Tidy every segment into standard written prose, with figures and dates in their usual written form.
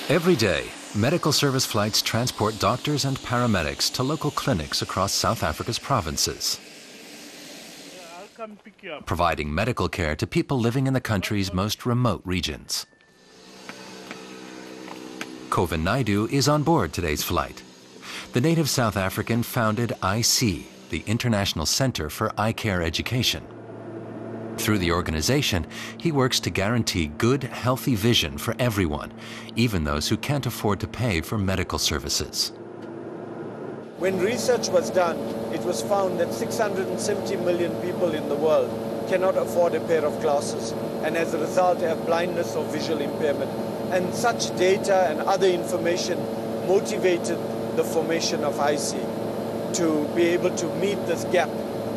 Every day, medical service flights transport doctors and paramedics to local clinics across South Africa's provinces, I'll come pick you up. providing medical care to people living in the country's most remote regions. Kovin Naidoo is on board today's flight. The native South African founded ICEE, the International Center for Eye Care Education. Through the organization, he works to guarantee good, healthy vision for everyone, even those who can't afford to pay for medical services. When research was done, it was found that 670 million people in the world cannot afford a pair of glasses, and as a result have blindness or visual impairment. And such data and other information motivated the formation of ICEE to be able to meet this gap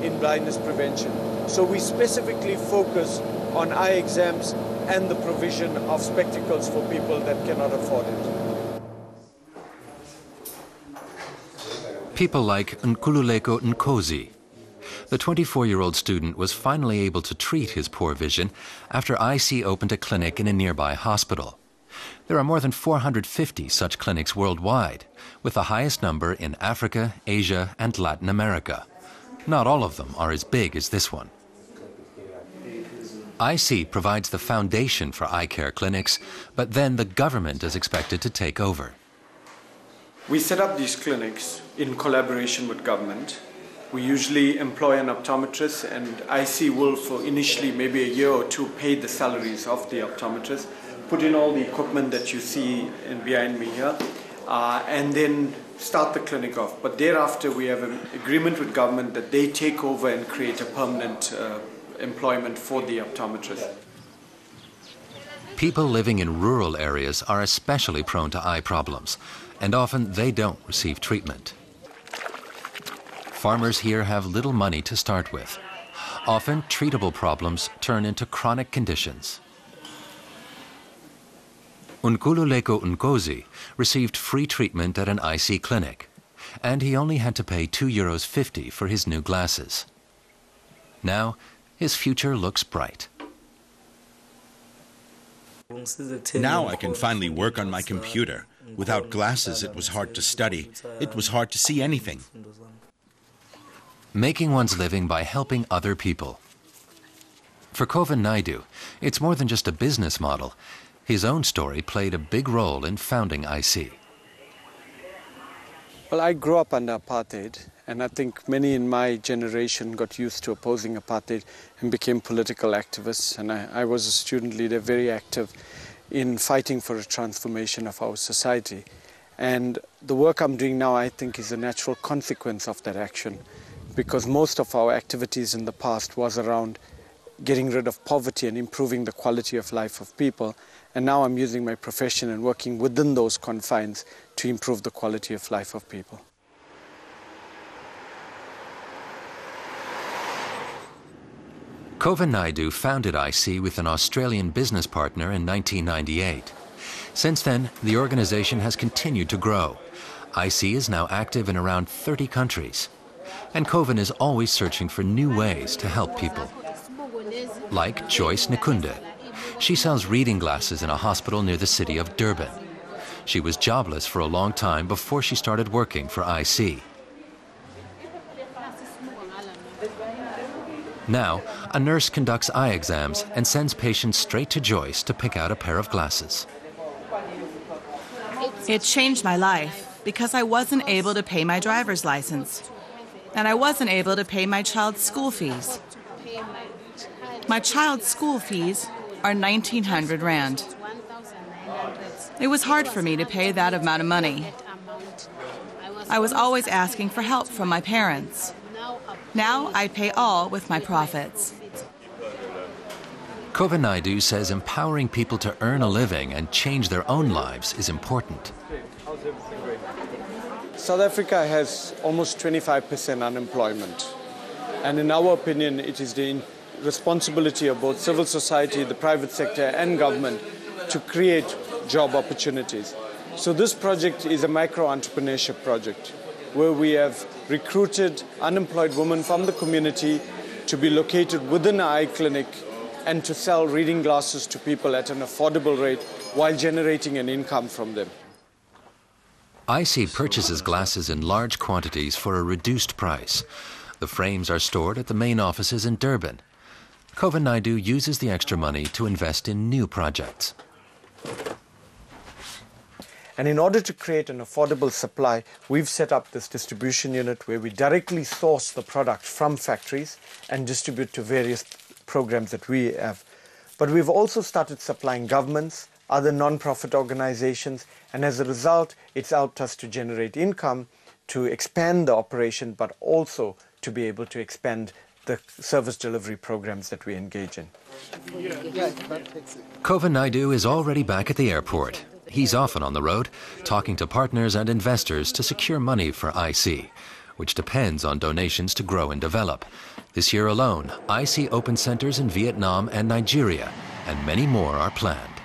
in blindness prevention. So we specifically focus on eye exams and the provision of spectacles for people that cannot afford it. People like Nkululeko Nkosi. The 24-year-old student was finally able to treat his poor vision after ICEE opened a clinic in a nearby hospital. There are more than 450 such clinics worldwide, with the highest number in Africa, Asia, and Latin America. Not all of them are as big as this one. ICEE provides the foundation for eye care clinics, but then the government is expected to take over. We set up these clinics in collaboration with government. We usually employ an optometrist, and ICEE will, for initially maybe a year or two, pay the salaries of the optometrist, put in all the equipment that you see behind me here, and then start the clinic off. But thereafter, we have an agreement with government that they take over and create a permanent employment for the optometrist. People living in rural areas are especially prone to eye problems, and often they don't receive treatment. Farmers here have little money to start with. Often, treatable problems turn into chronic conditions. Nkululeko Nkosi received free treatment at an ICEE clinic, and he only had to pay €2.50 for his new glasses. Now, his future looks bright. Now I can finally work on my computer. Without glasses, it was hard to study. It was hard to see anything. Making one's living by helping other people. For Kovin Naidoo, it's more than just a business model. His own story played a big role in founding ICEE. Well, I grew up under apartheid, and I think many in my generation got used to opposing apartheid and became political activists. And I was a student leader, very active in fighting for a transformation of our society. And the work I'm doing now, I think, is a natural consequence of that action, because most of our activities in the past was around getting rid of poverty and improving the quality of life of people. And now I'm using my profession and working within those confines to improve the quality of life of people. Kovin Naidoo founded ICEE with an Australian business partner in 1998. Since then, the organization has continued to grow. ICEE is now active in around 30 countries. And Kovin is always searching for new ways to help people. Like Joyce Nkunde. She sells reading glasses in a hospital near the city of Durban. She was jobless for a long time before she started working for ICEE. Now, a nurse conducts eye exams and sends patients straight to Joyce to pick out a pair of glasses. It changed my life because I wasn't able to pay my driver's license. And I wasn't able to pay my child's school fees. My child's school fees are 1,900 Rand. It was hard for me to pay that amount of money. I was always asking for help from my parents. Now I pay all with my profits. Kovin Naidoo says empowering people to earn a living and change their own lives is important. South Africa has almost 25% unemployment. And in our opinion, it is the responsibility of both civil society, the private sector, and government to create job opportunities. So this project is a micro-entrepreneurship project where we have recruited unemployed women from the community to be located within an eye clinic and to sell reading glasses to people at an affordable rate while generating an income from them. ICEE purchases glasses in large quantities for a reduced price. The frames are stored at the main offices in Durban. Kovin Naidoo uses the extra money to invest in new projects. And in order to create an affordable supply, we've set up this distribution unit where we directly source the product from factories and distribute to various programs that we have. But we've also started supplying governments, other non-profit organizations, and as a result, it's helped us to generate income, to expand the operation, but also to be able to expand the service delivery programs that we engage in. Kovin Naidoo is already back at the airport. He's often on the road, talking to partners and investors to secure money for ICEE, which depends on donations to grow and develop. This year alone, ICEE opened centers in Vietnam and Nigeria, and many more are planned.